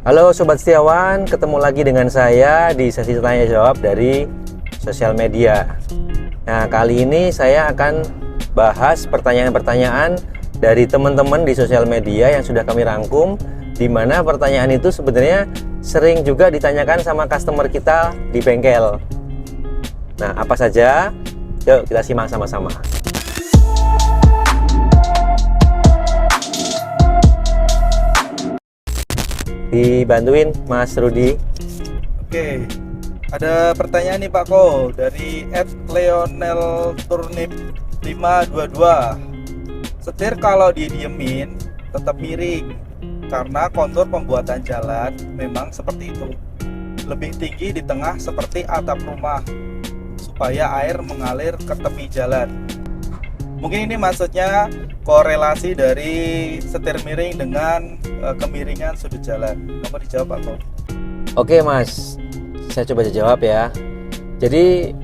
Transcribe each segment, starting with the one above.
Halo Sobat Setiawan, ketemu lagi dengan saya di sesi tanya jawab dari sosial media. Nah, kali ini saya akan bahas pertanyaan-pertanyaan dari teman-teman di sosial media yang sudah kami rangkum, di mana pertanyaan itu sebenarnya sering juga ditanyakan sama customer kita di bengkel. Nah, apa saja? Yuk kita simak sama-sama. Dibantuin Mas Rudi. Oke, ada pertanyaan nih Pak Ko dari @leonelturnip 522. Setir kalau didiemin tetap miring karena kontur pembuatan jalan memang seperti itu. Lebih tinggi di tengah seperti atap rumah supaya air mengalir ke tepi jalan. Mungkin ini maksudnya korelasi dari setir miring dengan kemiringan sudut jalan. Kamu dijawab Pak Ko? Oke Mas, saya coba jawab ya. Jadi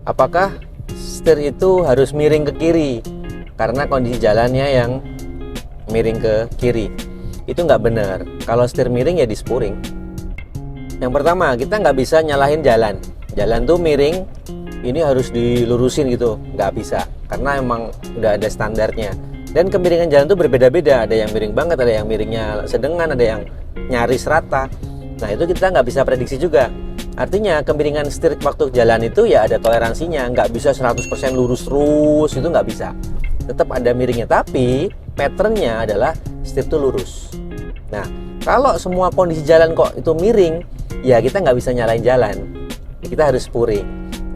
apakah setir itu harus miring ke kiri karena kondisi jalannya yang miring ke kiri? Itu nggak benar. Kalau setir miring ya di spuring. Yang pertama, kita nggak bisa nyalahin jalan. Jalan tuh miring, ini harus dilurusin gitu, nggak bisa. Karena emang udah ada standarnya. Dan kemiringan jalan tuh berbeda-beda. Ada yang miring banget, ada yang miringnya sedengan, ada yang nyaris rata. Nah itu kita nggak bisa prediksi juga. Artinya kemiringan setir waktu jalan itu ya ada toleransinya. Nggak bisa 100% lurus terus, itu nggak bisa. Tetap ada miringnya, tapi patternnya adalah setir itu lurus. Nah kalau semua kondisi jalan kok itu miring, ya kita nggak bisa nyalain jalan. Kita harus spuring.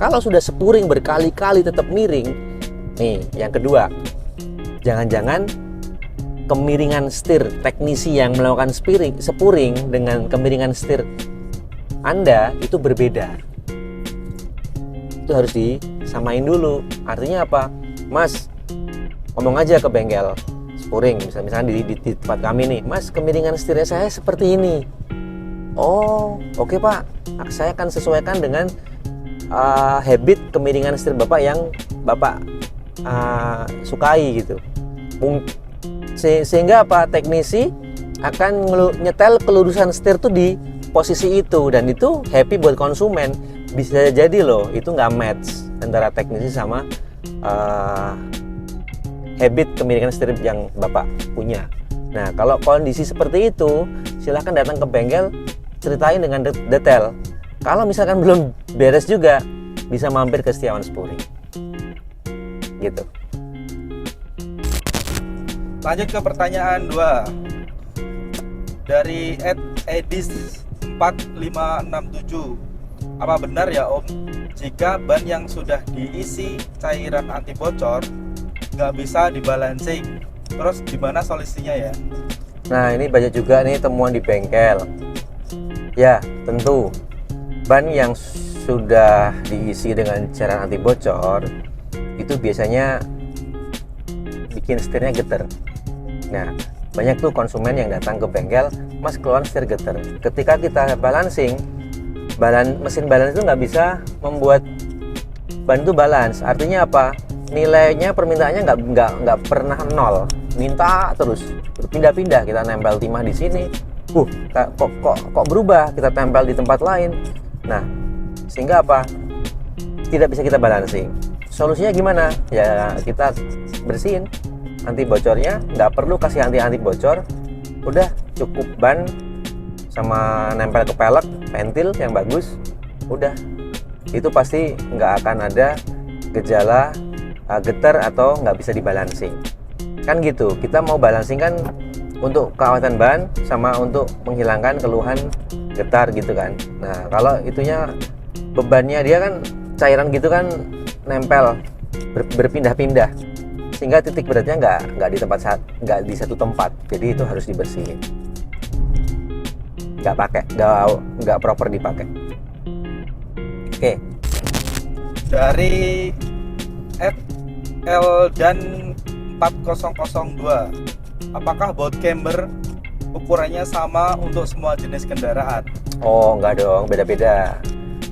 Kalau sudah spuring berkali-kali tetap miring, nih yang kedua, jangan-jangan kemiringan setir teknisi yang melakukan spuring dengan kemiringan setir Anda itu berbeda. Itu harus disamain dulu. Artinya apa? Mas, ngomong aja ke bengkel spuring, misalnya di tempat kami nih, Mas, kemiringan setirnya saya seperti ini. Oh, oke Pak, saya akan sesuaikan dengan habit kemiringan setir Bapak yang Bapak sukai gitu. Sehingga apa, teknisi akan nyetel kelurusan setir tuh di posisi itu, dan itu happy buat konsumen. Bisa jadi loh itu nggak match antara teknisi sama habit kemiringan setir yang Bapak punya. Nah kalau kondisi seperti itu, silahkan datang ke bengkel, ceritain dengan detail. Kalau misalkan belum beres juga, bisa mampir ke Setiawan Spuring gitu. Lanjut ke pertanyaan 2 dari @edis4567. Apa benar ya Om, jika ban yang sudah diisi cairan anti bocor nggak bisa dibalancing? Terus gimana solusinya ya? Nah ini banyak juga nih temuan di bengkel. Ya tentu, ban yang sudah diisi dengan cairan anti bocor itu biasanya bikin setirnya getar. Nah banyak tuh konsumen yang datang ke bengkel, Mas keluar setir getar. Ketika kita balancing, mesin balance itu nggak bisa membuat ban itu balance. Artinya apa? Nilainya permintaannya nggak pernah nol, minta terus berpindah-pindah. Kita nempel timah di sini, kok berubah, kita tempel di tempat lain. Nah sehingga apa? Tidak bisa kita balancing. Solusinya gimana? Ya kita bersihin anti bocornya, nggak perlu kasih anti bocor, udah cukup ban sama nempel ke pelek, pentil yang bagus, udah itu pasti nggak akan ada gejala getar atau nggak bisa dibalancing. Kan gitu, kita mau balancing kan untuk keawatan ban sama untuk menghilangkan keluhan getar gitu kan. Nah kalau itunya bebannya dia kan cairan gitu kan, nempel berpindah-pindah, sehingga titik beratnya nggak di satu tempat. Jadi itu harus dibersihin, nggak proper dipakai. Oke. Dari @eldan4002, apakah bolt camber ukurannya sama untuk semua jenis kendaraan? Oh nggak dong, beda-beda.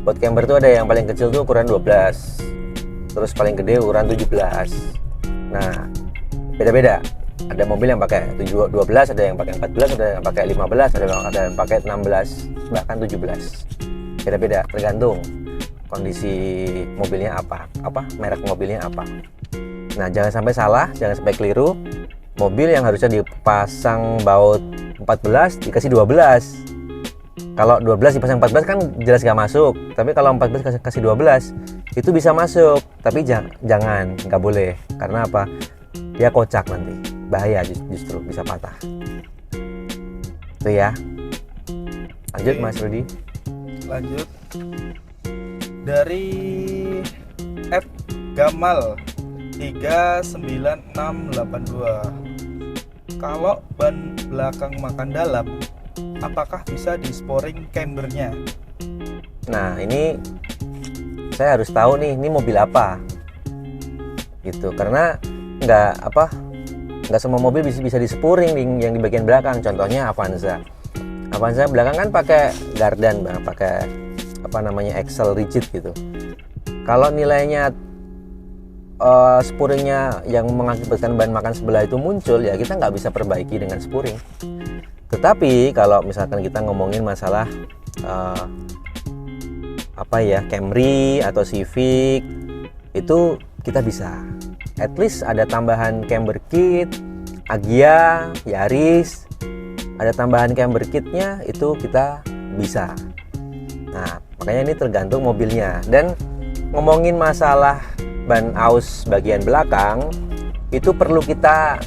Bolt camber tuh ada yang paling kecil tuh ukuran 12, terus paling gede ukuran 17. Nah beda-beda. Ada mobil yang pakai 12, ada yang pakai 14, ada yang pakai 15, ada yang pakai 16, bahkan 17. Beda-beda, tergantung kondisi mobilnya apa merek mobilnya apa. Nah, jangan sampai salah, jangan sampai keliru. Mobil yang harusnya dipasang baut 14 dikasih 12. Kalau 12 dipasang 14 kan jelas gak masuk. Tapi kalau 14 kasih 12 itu bisa masuk. Tapi jangan, nggak boleh. Karena apa? Dia kocak nanti. Bahaya, justru bisa patah. Itu ya. Lanjut. Oke. Mas Rudi. Lanjut. Dari @gamal 39682. Kalau ban belakang makan dalam, apakah bisa di-sporing cambernya? Nah, ini saya harus tahu nih, ini mobil apa gitu. Karena nggak semua mobil bisa di-sporing yang di bagian belakang. Contohnya Avanza belakang kan pakai gardan, pakai axle rigid gitu. Kalau nilainya sporingnya yang mengakibatkan ban makan sebelah itu muncul, ya kita nggak bisa perbaiki dengan sporing. Tetapi kalau misalkan kita ngomongin masalah Camry atau Civic, itu kita bisa. At least ada tambahan camber kit. Agya, Yaris, ada tambahan camber kitnya, itu kita bisa. Nah, makanya ini tergantung mobilnya. Dan ngomongin masalah ban aus bagian belakang, itu perlu kita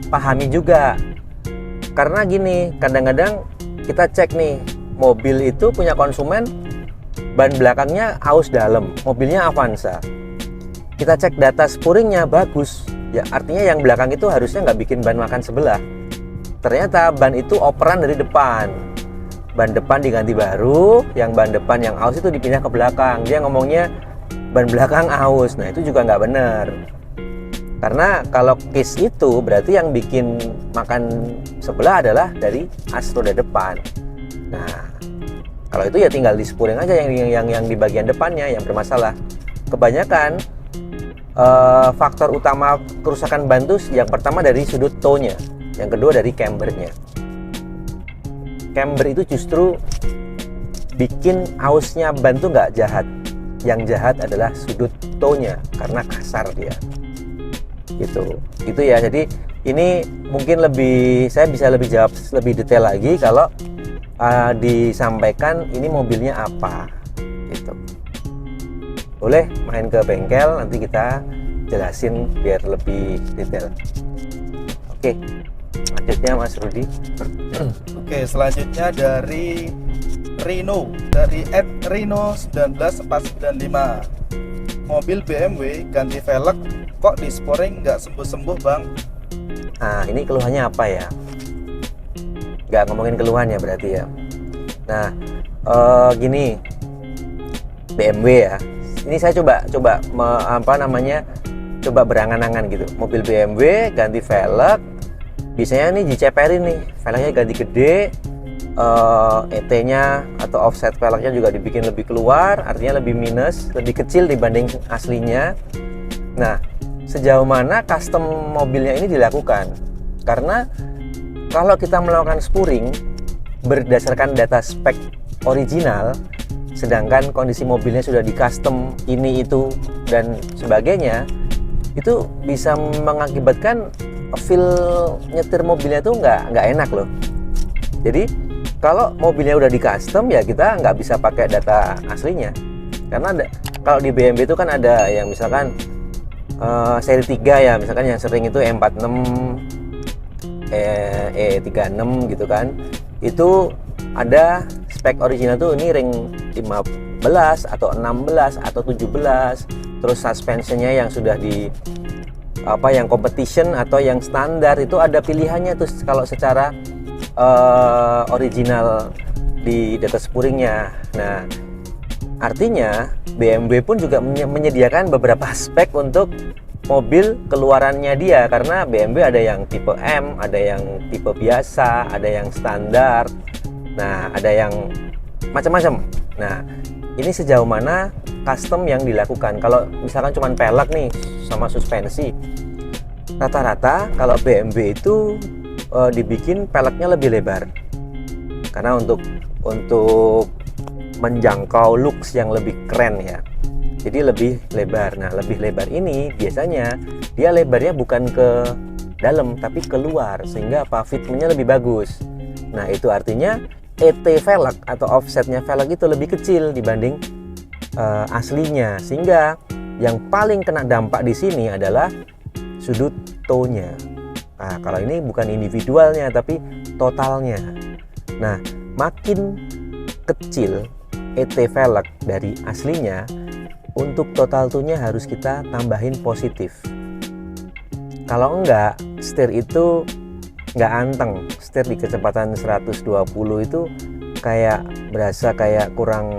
pahami juga. Karena gini, kadang-kadang kita cek nih, mobil itu punya konsumen ban belakangnya aus dalam, mobilnya Avanza. Kita cek data sporingnya bagus, ya artinya yang belakang itu harusnya nggak bikin ban makan sebelah. Ternyata ban itu operan dari depan. Ban depan diganti baru, yang ban depan yang aus itu dipindah ke belakang. Dia ngomongnya ban belakang aus. Nah, itu juga nggak benar. Karena kalau case itu berarti yang bikin makan sebelah adalah dari as roda depan. Nah, kalau itu ya tinggal di sporing aja yang di bagian depannya yang bermasalah. Kebanyakan faktor utama kerusakan ban itu yang pertama dari sudut toe-nya, yang kedua dari cambernya. Camber itu justru bikin ausnya ban itu nggak jahat. Yang jahat adalah sudut toe-nya karena kasar dia. Gitu. Itu ya. Jadi ini mungkin saya bisa lebih jawab lebih detail lagi kalau disampaikan ini mobilnya apa gitu. Boleh main ke bengkel, nanti kita jelasin biar lebih detail. Oke, selanjutnya Mas Rudi. Oke, selanjutnya dari Rino, dari @rino19495. Mobil BMW ganti velg kok di sporing nggak sembuh-sembuh bang? Nah, ini keluhannya apa ya? Nggak ngomongin keluhannya berarti ya. Nah, gini, BMW ya. Ini saya coba berangan-angan gitu. Mobil BMW ganti velg, biasanya nih diceperin nih, velgnya ganti gede, ET-nya atau offset velgnya juga dibikin lebih keluar, artinya lebih minus, lebih kecil dibanding aslinya. Nah, sejauh mana custom mobilnya ini dilakukan? Karena kalau kita melakukan sporing berdasarkan data spek original, sedangkan kondisi mobilnya sudah di custom ini itu dan sebagainya, itu bisa mengakibatkan feel nyetir mobilnya itu nggak enak loh. Jadi kalau mobilnya udah di custom ya kita nggak bisa pakai data aslinya, karena kalau di BMW itu kan ada yang misalkan seri 3 ya, misalkan yang sering itu E46, E36 gitu kan, itu ada spek original tuh ini ring 15 atau 16 atau 17, terus suspensionnya yang sudah di yang competition atau yang standar itu ada pilihannya tuh kalau secara original di data sporingnya. Nah, artinya BMW pun juga menyediakan beberapa spek untuk mobil keluarannya dia, karena BMW ada yang tipe M, ada yang tipe biasa, ada yang standar. Nah, ada yang macam-macam. Nah, ini sejauh mana custom yang dilakukan. Kalau misalkan cuma pelek nih sama suspensi, rata-rata kalau BMW itu dibikin peleknya lebih lebar karena untuk menjangkau looks yang lebih keren ya. Jadi lebih lebar. Nah, lebih lebar ini biasanya dia lebarnya bukan ke dalam tapi keluar sehingga apa fitmentnya lebih bagus. Nah, itu artinya ET velg atau offsetnya velg itu lebih kecil dibanding aslinya, sehingga yang paling kena dampak di sini adalah sudut toe-nya. Nah, kalau ini bukan individualnya tapi totalnya. Nah, makin kecil ET velg dari aslinya, untuk total toe-nya harus kita tambahin positif. Kalau enggak, setir itu enggak anteng. Setir di kecepatan 120 itu kayak berasa kayak kurang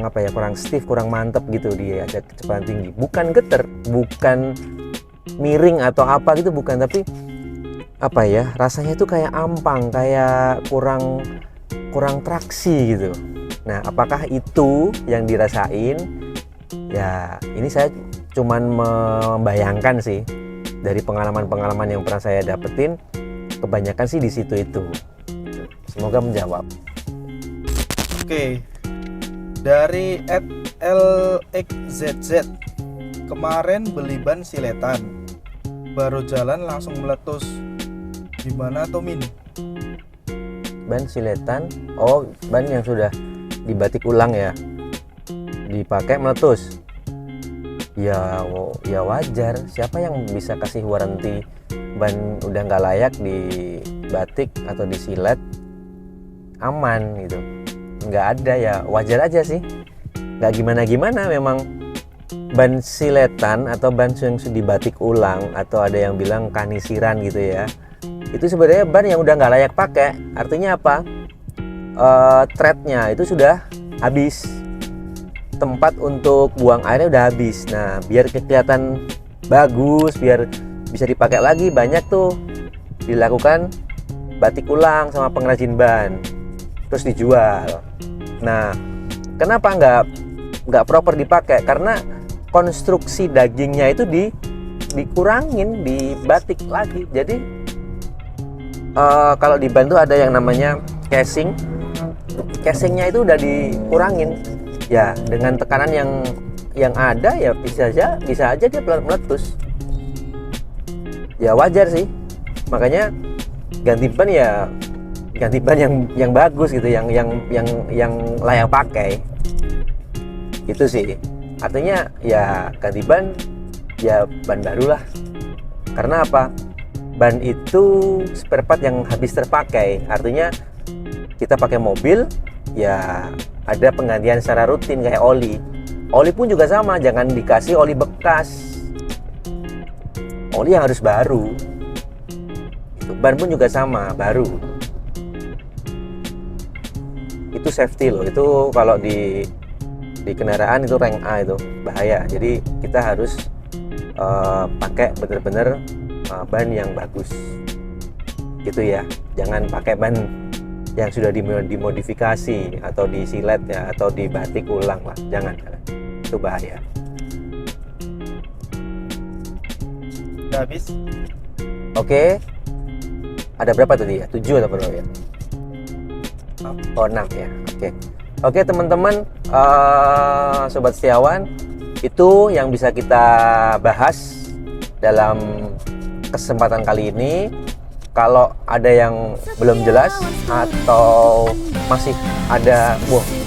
apa ya, kurang stiff, kurang mantep gitu dia ada kecepatan tinggi. Bukan geter, bukan miring atau apa gitu, bukan, tapi apa ya, rasanya itu kayak ampang, kayak kurang traksi gitu. Nah, apakah itu yang dirasain? Ya, ini saya cuman membayangkan sih dari pengalaman-pengalaman yang pernah saya dapetin, kebanyakan sih di situ itu. Semoga menjawab. Oke, dari @LXZZ, kemarin beli ban siletan, baru jalan langsung meletus. Gimana tuh Min? Ban siletan, oh ban yang sudah dibatik ulang ya, dipakai meletus. Ya wajar, siapa yang bisa kasih warranty ban udah nggak layak dibatik atau disilet aman gitu? Nggak ada, ya wajar aja sih, nggak gimana-gimana. Memang ban siletan atau ban yang sudah dibatik ulang atau ada yang bilang kanisiran gitu ya, itu sebenarnya ban yang udah nggak layak pakai. Artinya apa? Threadnya itu sudah habis, tempat untuk buang airnya udah habis. Nah, biar kelihatan bagus, biar bisa dipakai lagi, banyak tuh dilakukan batik ulang sama pengrajin ban, terus dijual. Nah, kenapa nggak proper dipakai? Karena konstruksi dagingnya itu dikurangin, dibatik lagi. Jadi kalau di ban tuh ada yang namanya casingnya itu udah dikurangin ya, dengan tekanan yang ada ya bisa aja dia meletus. Ya wajar sih, makanya ganti ban yang bagus gitu, yang layak pakai gitu sih. Artinya ya ganti ban ya ban baru lah. Karena apa? Ban itu spare part yang habis terpakai. Artinya kita pakai mobil ya ada penggantian secara rutin kayak oli. Oli pun juga sama, jangan dikasih oli bekas. Oli yang harus baru. Ban pun juga sama, baru. Itu safety loh. Itu kalau di kendaraan itu rank A, itu bahaya. Jadi kita harus pakai bener-bener ban yang bagus. Gitu ya. Jangan pakai ban yang sudah dimodifikasi atau disilet ya, atau dibatik ulang lah. Jangan. Itu bahaya. Udah habis? Oke. Ada berapa tadi ya? 7 atau berapa ya? 6. Oh, 6 ya. Oke teman-teman, Sobat Setiawan, itu yang bisa kita bahas dalam kesempatan kali ini. Kalau ada yang belum jelas atau masih ada,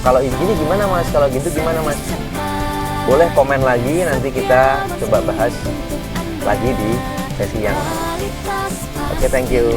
kalau ini gimana mas, kalau gitu gimana mas, boleh komen lagi, nanti kita coba bahas lagi di sesi yang lain. Oke, thank you.